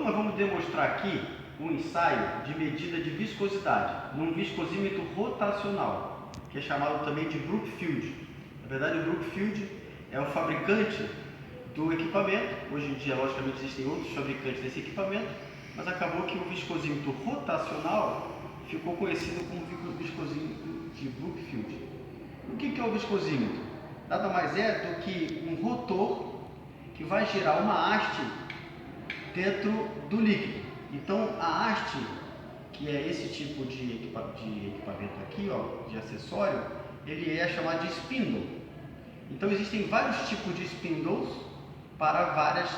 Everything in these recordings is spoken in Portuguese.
nós vamos demonstrar aqui um ensaio de medida de viscosidade num viscosímetro rotacional, que é chamado também de Brookfield. Na verdade, o Brookfield é o fabricante do equipamento. Hoje em dia, logicamente, existem outros fabricantes desse equipamento, mas acabou que o viscosímetro rotacional ficou conhecido como viscosímetro de Brookfield. O que é o viscosímetro? Nada mais é do que um rotor que vai girar uma haste dentro do líquido. Então, a haste, que é esse tipo de equipamento aqui, ó, de acessório, ele é chamado de spindle. Então, existem vários tipos de spindles para várias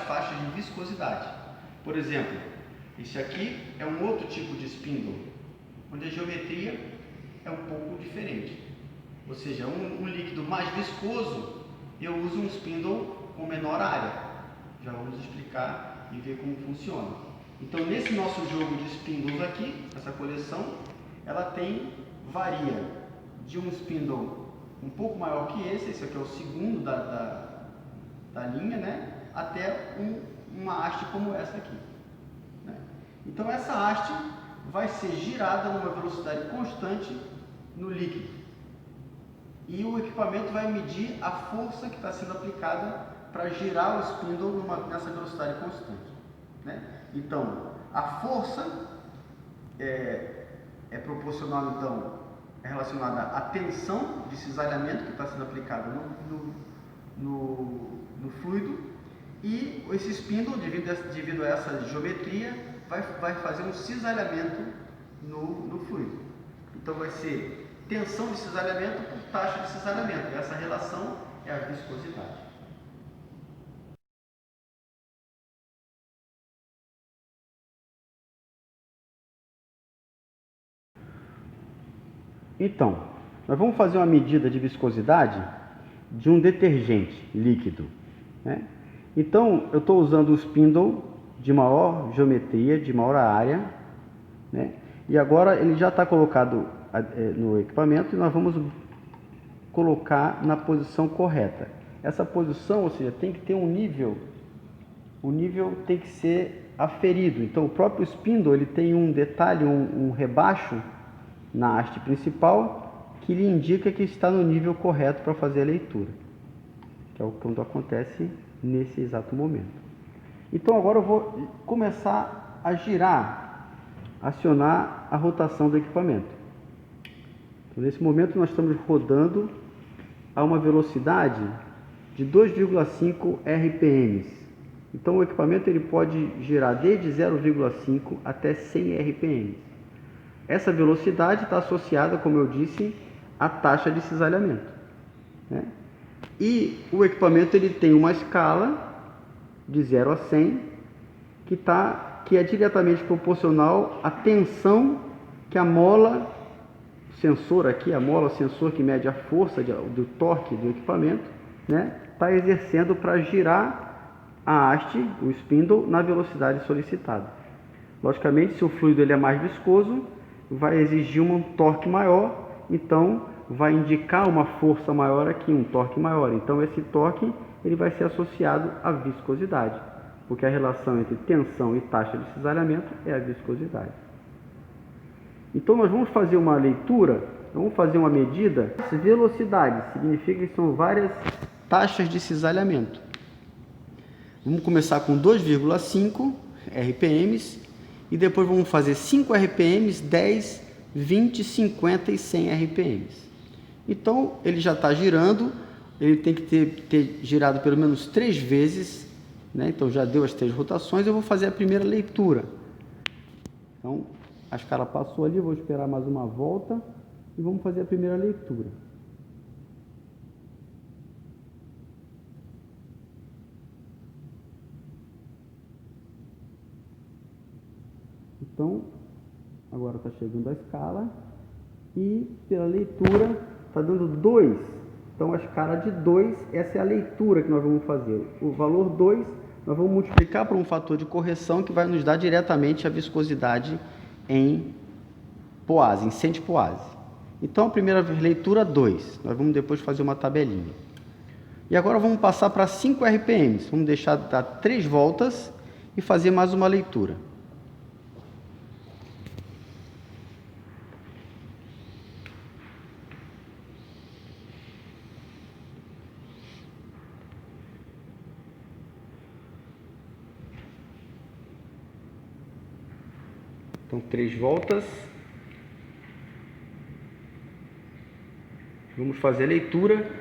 faixas de viscosidade. Por exemplo, esse aqui é um outro tipo de spindle, onde a geometria é um pouco diferente. Ou seja, um líquido mais viscoso, eu uso um spindle com menor área. Já vamos explicar e ver como funciona. Então, nesse nosso jogo de spindles aqui, essa coleção, ela varia de um spindle um pouco maior que esse aqui é o segundo da linha, né? Até uma haste como essa aqui, né? Então, essa haste vai ser girada numa velocidade constante no líquido. E o equipamento vai medir a força que está sendo aplicada para girar o spindle nessa velocidade constante, né? Então, a força é proporcional, então, é relacionada à tensão de cisalhamento que está sendo aplicada no fluido, e esse spindle, devido a essa geometria, vai fazer um cisalhamento no fluido. Então, vai ser tensão de cisalhamento por taxa de cisalhamento. E essa relação é a viscosidade. Então, nós vamos fazer uma medida de viscosidade de um detergente líquido, né? Então, eu estou usando o spindle de maior geometria, de maior área, né? E agora ele já está colocado no equipamento e nós vamos colocar na posição correta. Essa posição, ou seja, tem que ter um nível, o nível tem que ser aferido. Então, o próprio spindle ele tem um detalhe, um rebaixo na haste principal que lhe indica que está no nível correto para fazer a leitura, que é o que acontece nesse exato momento. Então, agora eu vou começar a girar, acionar a rotação do equipamento. Então, nesse momento nós estamos rodando a uma velocidade de 2,5 RPM. Então o equipamento ele pode girar desde 0,5 até 100 RPM. Essa velocidade está associada, como eu disse, à taxa de cisalhamento, né? E o equipamento ele tem uma escala de 0 a 100 que é diretamente proporcional à tensão que a mola sensor aqui, a mola sensor que mede a força do torque do equipamento, né, está exercendo para girar a haste, o spindle, na velocidade solicitada. Logicamente, se o fluido ele é mais viscoso, vai exigir um torque maior, então vai indicar uma força maior aqui, um torque maior. Então esse torque ele vai ser associado à viscosidade, porque a relação entre tensão e taxa de cisalhamento é a viscosidade. Então nós vamos fazer uma leitura, vamos fazer uma medida. Velocidade significa que são várias taxas de cisalhamento. Vamos começar com 2,5 RPMs e depois vamos fazer 5 RPMs, 10, 20, 50 e 100 RPMs. Então ele já está girando, ele tem que ter girado pelo menos 3 vezes, né? Então já deu as 3 rotações, eu vou fazer a primeira leitura. Então a escala passou ali, eu vou esperar mais uma volta e vamos fazer a primeira leitura. Então, agora está chegando a escala e pela leitura está dando 2. Então a escala de 2, essa é a leitura que nós vamos fazer. O valor 2 nós vamos multiplicar por um fator de correção que vai nos dar diretamente a viscosidade em poase, em centipoase. Então, a primeira leitura, 2. Nós vamos depois fazer uma tabelinha. E agora vamos passar para 5 RPMs. Vamos deixar dar 3 voltas e fazer mais uma leitura. Então, 3 voltas. Vamos fazer a leitura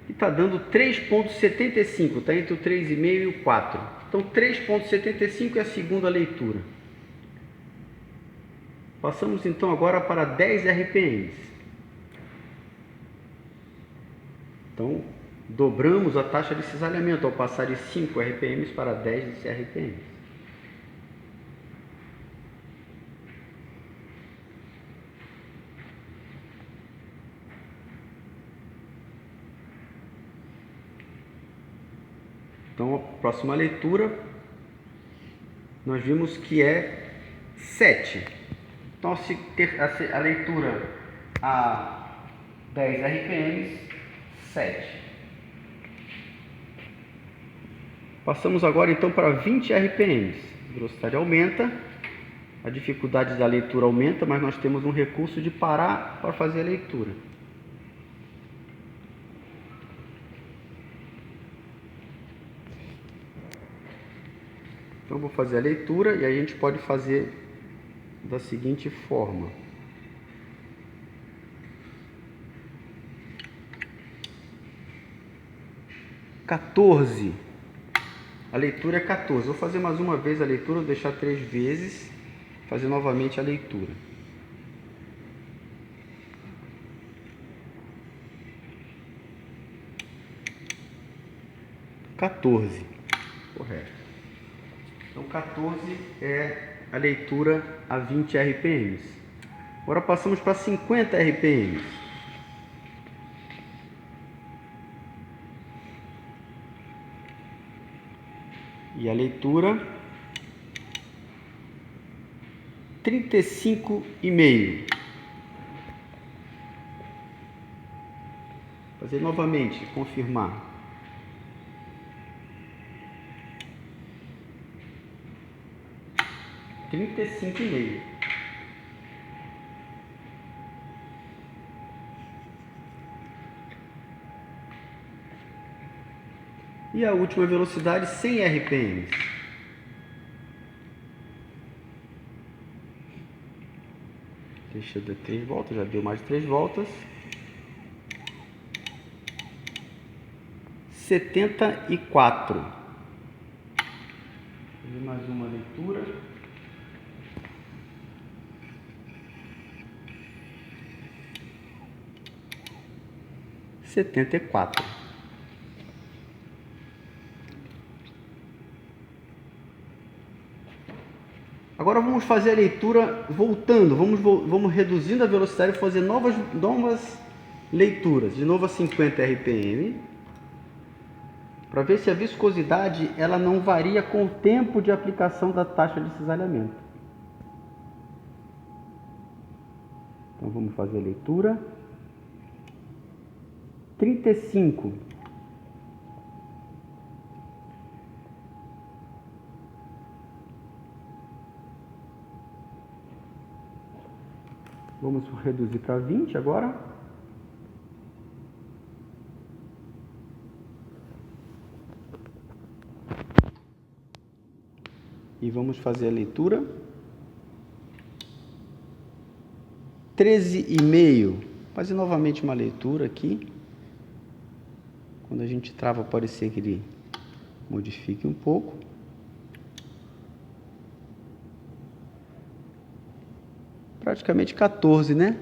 e está dando 3,75, está entre o 3,5 e o 4. Então 3,75 é a segunda leitura. Passamos então agora para 10 RPMs. Então dobramos a taxa de cisalhamento ao passar de 5 RPMs para 10 RPMs. Então, a próxima leitura, nós vimos que é 7. Então, se ter a leitura a 10 RPMs, 7. Passamos agora, então, para 20 RPMs. A velocidade aumenta, a dificuldade da leitura aumenta, mas nós temos um recurso de parar para fazer a leitura. Então, vou fazer a leitura e a gente pode fazer da seguinte forma. (14). A leitura é 14. Vou fazer mais uma vez a leitura, vou deixar 3 vezes, fazer novamente a leitura. (14). Correto. Então, 14 é a leitura a 20 RPMs. Agora passamos para 50 RPMs. E a leitura 35,5. Fazer novamente, confirmar. (35,5). E a última velocidade, 100 RPMs. Deixa eu dar 3 voltas, já deu mais 3 voltas. 74. Vou fazer mais uma leitura. (74). Agora vamos fazer a leitura voltando, vamos reduzindo a velocidade e fazer novas leituras, de novo a 50 RPM, para ver se a viscosidade ela não varia com o tempo de aplicação da taxa de cisalhamento. Então vamos fazer a leitura. 35. Vamos reduzir para 20 agora. E vamos fazer a leitura. 13,5. Fazer novamente uma leitura aqui. Quando a gente trava, pode ser que ele modifique um pouco. Praticamente 14, né?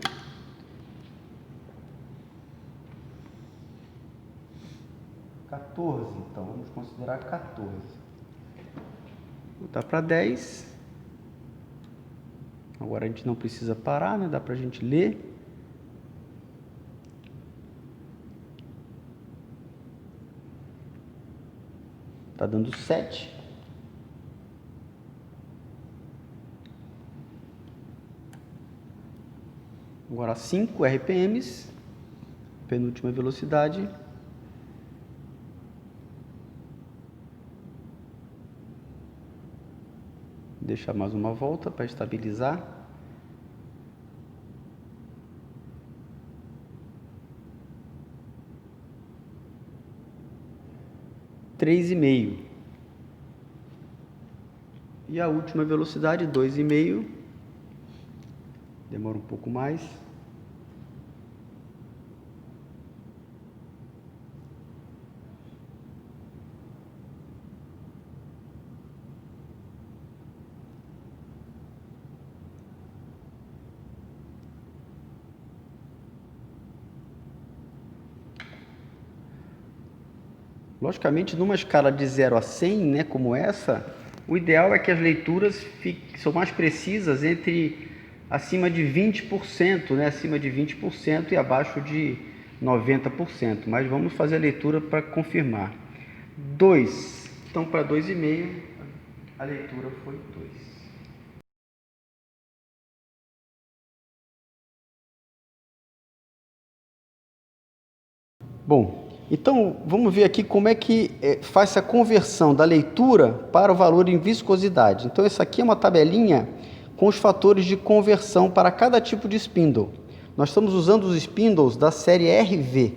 Então vamos considerar 14. Vou botar para 10. Agora a gente não precisa parar, né? Dá pra gente ler. Tá dando 7. Agora 5 RPMs, penúltima velocidade. deixar mais uma volta para estabilizar. Três e meio. E a última velocidade, 2,5. Demora um pouco mais. Logicamente, numa escala de 0 a 100, né, como essa, o ideal é que as leituras são mais precisas acima de 20%, né, acima de 20% e abaixo de 90%. Mas vamos fazer a leitura para confirmar. 2. Então, para 2,5, a leitura foi 2. Bom, então vamos ver aqui como é que faz a conversão da leitura para o valor em viscosidade. Então essa aqui é uma tabelinha com os fatores de conversão para cada tipo de spindle. Nós estamos usando os spindles da série RV.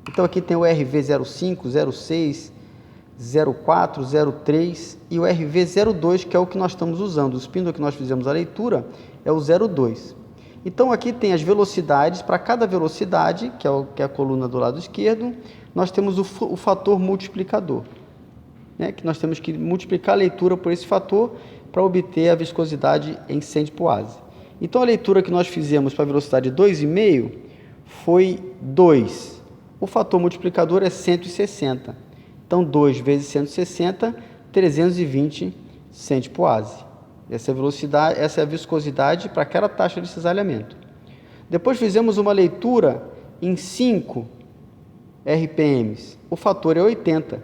Então aqui tem o RV05, 06, 04, 03 e o RV02, que é o que nós estamos usando. O spindle que nós fizemos a leitura é o 02. Então aqui tem as velocidades, para cada velocidade, que é a coluna do lado esquerdo, nós temos o fator multiplicador, né? Que nós temos que multiplicar a leitura por esse fator para obter a viscosidade em centipoase. Então a leitura que nós fizemos para a velocidade 2,5 foi 2. O fator multiplicador é 160. Então 2 vezes 160, 320 centipoase. Essa é a viscosidade para aquela taxa de cisalhamento. Depois fizemos uma leitura em 5 RPMs. O fator é 80.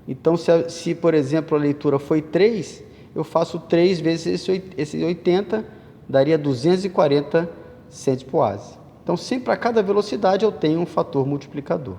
Então, se por exemplo, a leitura foi 3, eu faço 3 vezes esse 80, daria 240 centipoase. Então, sempre a cada velocidade eu tenho um fator multiplicador.